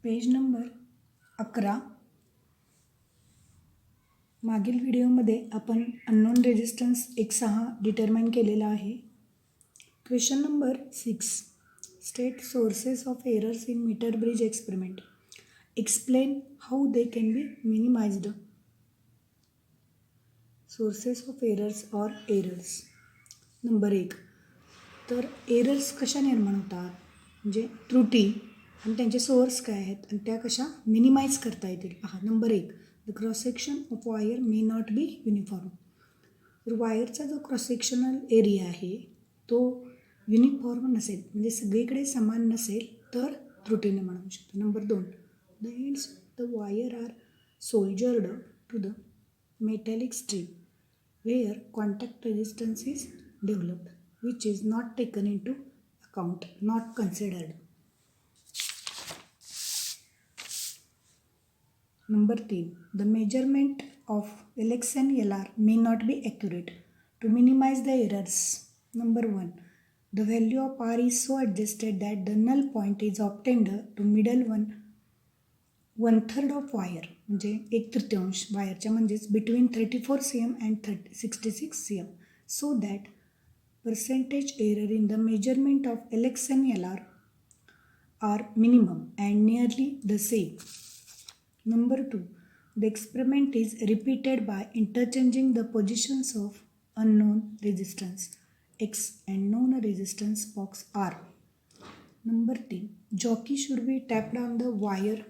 Page number 11. मागील व्हिडिओमध्ये आपण अननोन रेझिस्टन्स 1.6 डिटरमाइन केलेला आहे. Question number 6. State sources of errors in metre bridge experiment. Explain how they can be minimised. Sources of errors or errors. Number 1. तर errors कशा निर्माण होतात, म्हणजे त्रुटी आणि त्यांचे सोर्स काय आहेत आणि त्या कशा मिनिमाइज करता येतील. पहा, number 1. The cross section of wire may not be uniform. तर वायरचा जो क्रॉस सेक्शनल एरिया आहे तो युनिफॉर्म नसेल, म्हणजे सगळीकडे समान नसेल तर त्रुटी निर्माण होऊ शकते. Number 2. The ends of the wire are soldered to the metallic strip where contact resistance is developed, which is not taken into account, not considered. Number 3. The measurement of Lx and Lr may not be accurate. To minimize the errors. Number 1. The value of R is so adjusted that the null point is obtained to middle one third of wire, म्हणजे 1/3 वायरच्या, म्हणजेच between 34 cm and 66 cm, so that percentage error in the measurement of Lx and Lr are minimum and nearly the same. Number 2. The experiment is repeated by interchanging the positions of unknown resistance X and known resistance box R. Number 3. jockey should be tapped on the wire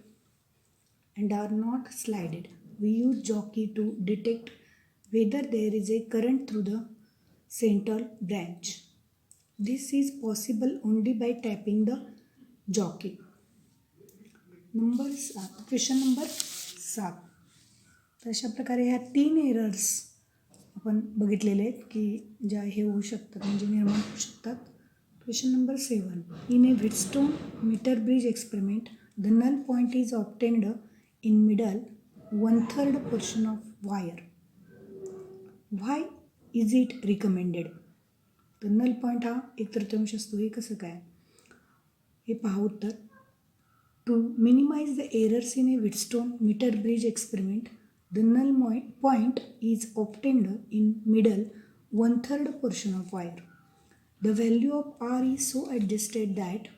and are not slided. We use jockey to detect whether there is a current through the central branch. This is possible only by tapping the jockey. Number 7. Question number 7. तर अशा प्रकारे ह्या 3 errors आपण बघितलेले आहेत की ज्या हे होऊ शकतात, म्हणजे निर्माण होऊ शकतात. Question number 7. In a Wheatstone metre bridge experiment the null point is obtained in middle 1/3 portion of wire. Why is it recommended? तर नल पॉईंट हा 1/3 असतो. हे कसं काय, हे पहा उत्तर. To minimise the errors in a Wheatstone metre bridge experiment the null point is obtained in middle 1/3 portion of wire. The value of R is so adjusted that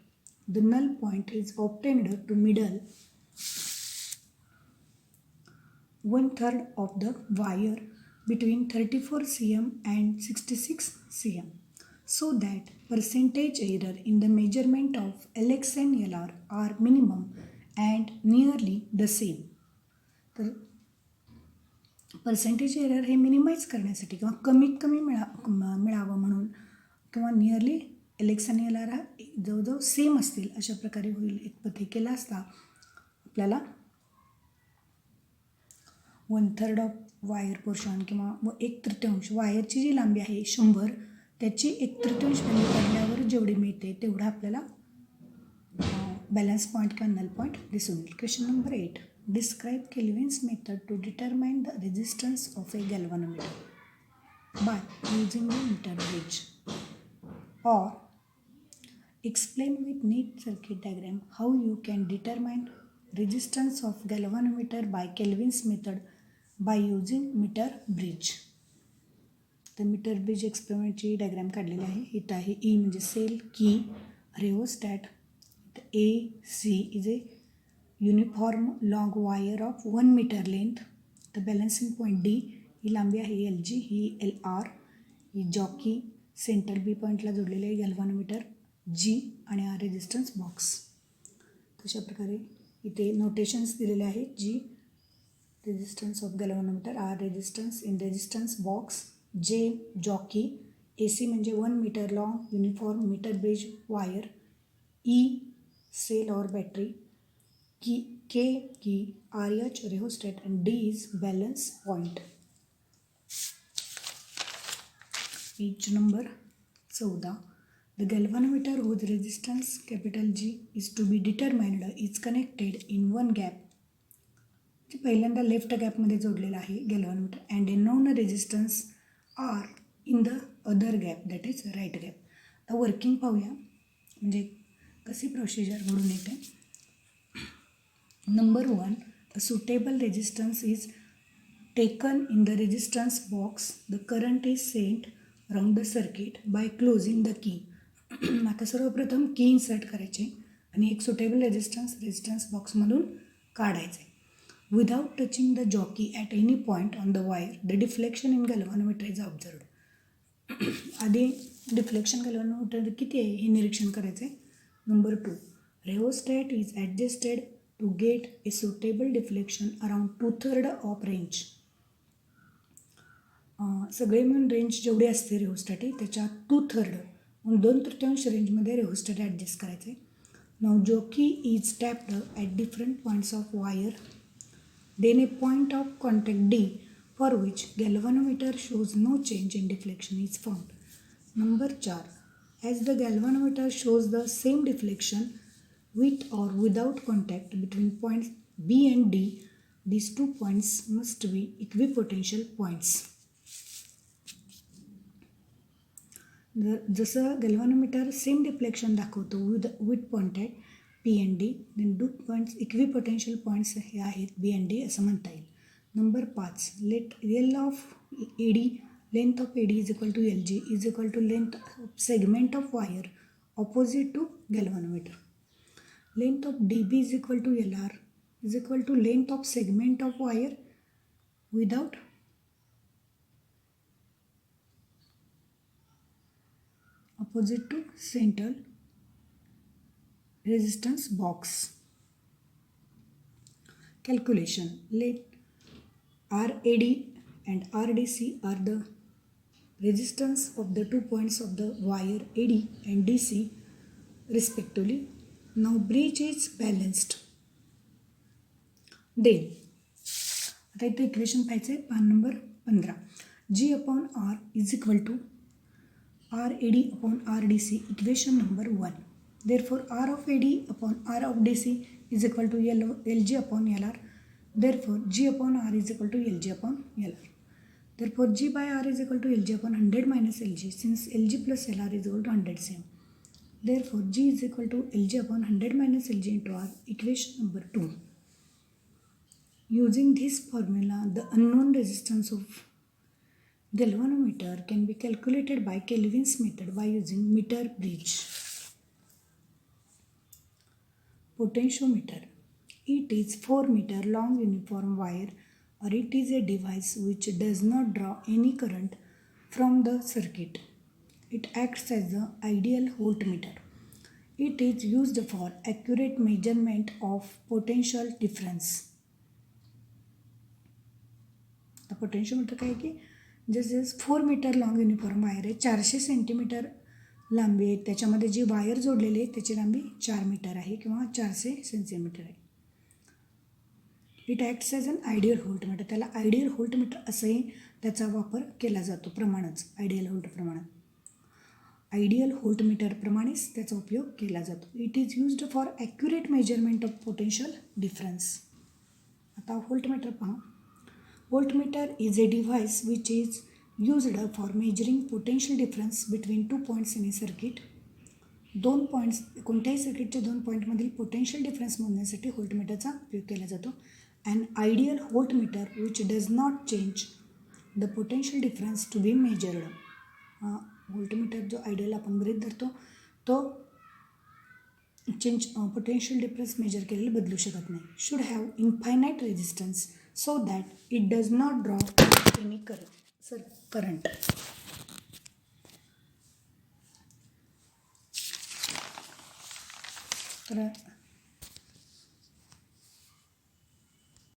the null point is obtained to middle 1/3 of the wire between 34 cm and 66 cm, so that percentage error in the measurement of Lx and Lr are minimum and nearly the same. तर percentage error हे minimise करण्यासाठी किंवा कमीत कमी मिळावं म्हणून किंवा nearly Lx आणि Lr हा जवळजवळ सेम असतील अशा प्रकारे होईल इतपत हे केला असता आपल्याला 1/3 ऑफ वायर पोर्शन किंवा 1/3 वायरची जी लांबी आहे 100 त्याची 1/3 व्हॅल्यू काढल्यावर जेवढी मिळते तेवढं आपल्याला बॅलन्स पॉईंट किंवा नल पॉईंट दिसून येईल. Question number 8. Describe Kelvin's method to determine the resistance of a galvanometer by using a meter bridge. Or explain with neat circuit diagram how you can determine resistance of galvanometer by Kelvin's method by using meter bridge. तर meter bridge एक्सपेरिमेंटची diagram काढलेली आहे. इथं आहे E म्हणजे cell, key, rheostat. A C is a uniform long wire of 1 metre length. तर balancing point D, ही लांबी आहे LG, ही LR. ही जॉकी सेंटर बी पॉईंटला जोडलेले आहे गॅल्व्हनोमीटर G आणि हा रेजिस्टन्स बॉक्स. तशा प्रकारे इथे नोटेशन्स दिलेले आहेत. G resistance of galvanometer, R resistance in resistance box, J jockey, AC म्हणजे 1 metre long uniform metre bridge wire, E cell और battery, K key, RH rheostat and D is balance point. Page number 14. The galvanometer whose resistance capital G is to be determined is connected in one gap. पहिल्यांदा left गॅपमध्ये जोडलेला आहे galvanometer and a known resistance R in the other gap, that is right gap. आता working पाहूया, म्हणजे कशी procedure घडून येते. Number 1, a suitable resistance is taken in the resistance box. The current is sent around the circuit by closing the key. आता सर्वप्रथम की insert करायचे आणि एक सुटेबल रेजिस्टन्स बॉक्समधून काढायचे. Without touching the jockey at any point on the wire the deflection in galvanometer is observed. आधी deflection galvanometer किती आहे हे निरीक्षण करायचं आहे. Number 2, rheostat is adjusted to get a suitable deflection around 2/3 of range. सगळे मिळून रेंज जेवढी असते रेहोस्टॅट त्याच्या 2/3 म्हणून 2/3 रेंजमध्ये रेहोस्टॅट ॲडजस्ट करायचे. Now jockey is tapped at different points of wire. Then a point of contact D for which galvanometer shows no change in deflection is found. Number 4, as the galvanometer shows the same deflection with or without contact between points B and D, these 2 points must be equipotential points. जसं galvanometer same deflection दाखवतो with contact P and D, then 2 points equipotential points हे आहेत B and D असं म्हणता येईल. Number 5, let L of AD, length of AD is equal to LG is equal to length of segment of wire opposite to galvanometer. Length of DB is equal to LR is equal to length of segment of wire without opposite to central resistance box. Calculation. Let RAD and RDC are the resistance of the 2 points of the wire AD and DC respectively. Now bridge is balanced. Then आता इथे equation पाहायचं आहे. पान number 15. G upon R is equal to RAD upon RDC, equation number 1. Therefore R of AD upon R of DC is equal to LG upon LR. Therefore G upon R is equal to LG upon LR. Therefore G by R is equal to LG upon 100 minus LG, since LG plus LR is equal to 100 same. Therefore G is equal to LG upon 100 minus LG into R, equation number 2. Using this formula, the unknown resistance of galvanometer can be calculated by Kelvin's method by using meter bridge. Potentiometer. It is 4 meter long uniform wire, or it is a device which does not draw any current from the circuit. It acts as the ideal voltmeter. It is used for accurate measurement of potential difference. The potentiometer काय की जसे 4 metre long uniform wire आहे, 400 centimetre लांबी आहे, त्याच्यामध्ये जी wire जोडलेली आहे त्याची लांबी 4 मीटर आहे किंवा 400 सेंटीमीटर आहे. It acts as an ideal voltmeter. त्याला आयडियल व्होल्टमीटर असंही त्याचा वापर केला जातो, प्रमाणच आयडियल व्होल्टप्रमाणे. आयडियल व्होल्टमीटरप्रमाणेच त्याचा उपयोग केला जातो. It is used for accurate measurement of potential difference. आता व्होल्टमीटर पहा. Voltmeter is a device which is used for measuring potential difference between 2 points in A circuit. 2 points, कोणत्याही सर्किटच्या 2 पॉईंटमधील पोटेन्शियल डिफरन्स मोजण्यासाठी व्होल्टमीटरचा उपयोग केला जातो. And ideal voltmeter which does not change the potential difference to be measured. Voltmeter जो ideal आपण गृहीत धरतो तो पोटेन्शियल डिफरन्स मेजर केलेलं बदलू शकत नाही. Should have infinite resistance so that it does not draw any current. तर